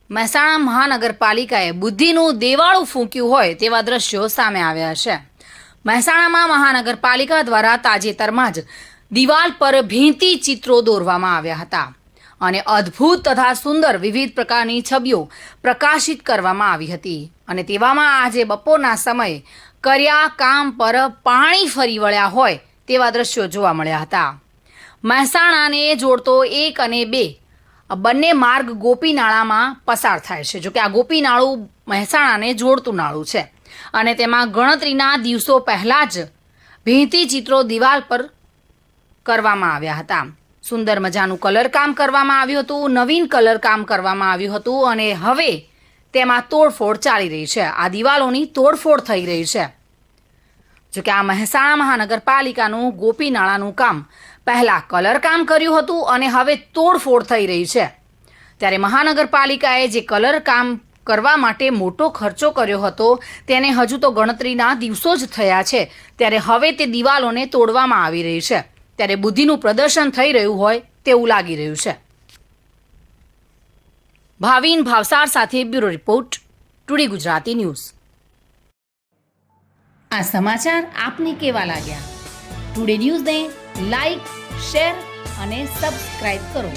મહેસાણા મહાનગરપાલિકાએ બુદ્ધિનું દેવાળું ફૂંક્યું હોય તેવા દ્રશ્યો સામે આવ્યા છે। મહેસાણામાં મહાનગરપાલિકા દ્વારા તાજેતરમાં જ દિવાલ પર ભીંતી ચિત્રો દોરવામાં આવ્યા હતા અને અદ્ભુત તથા સુંદર વિવિધ પ્રકારની છબીઓ પ્રકાશિત કરવામાં આવી હતી અને તેવામાં આજે બપોરના સમયે કર્યા કામ પર પાણી ફરી વળ્યા હોય તેવા દ્રશ્યો જોવા મળ્યા હતા। મહેસાણાને જોડતો 1 અને 2 બંને માર્ગ ગોપી નાળામાં પસાર થાય છે। જોકે આ ગોપી નાળું મહેસાણાને જોડતું નાળું છે અને તેમાં ગણતરીના દિવસો પહેલાં જ ભીંતી ચિત્રો દિવાલ પર કરવામાં આવ્યા હતા। સુંદર મજાનું કલર કામ કરવામાં આવ્યું હતું, નવીન કલર કામ કરવામાં આવ્યું હતું અને હવે તેમાં તોડફોડ ચાલી રહી છે। આ દિવાલોની તોડફોડ થઈ રહી છે। જોકે આ મહેસાણા મહાનગરપાલિકાનું ગોપી નાળાનું કામ પહેલાં કલર કામ કર્યું હતું અને હવે તોડફોડ થઈ રહી છે। ત્યારે મહાનગરપાલિકાએ જે કલર કામ કરવા માટે મોટો ખર્ચો કર્યો હતો તેને હજુ તો ગણતરીના દિવસો જ થયા છે, ત્યારે હવે તે દિવાલોને તોડવામાં આવી રહી છે। ત્યારે બુદ્ધિનું પ્રદર્શન થઈ રહ્યું હોય તેવું લાગી રહ્યું છે। ભાવિન ભાવસાર સાથે bureau report, today Gujarati news. આ સમાચાર આપને કેવા લાગ્યા? ટુડે ન્યૂઝને લાઈક, શેર અને સબસ્ક્રાઇબ કરો।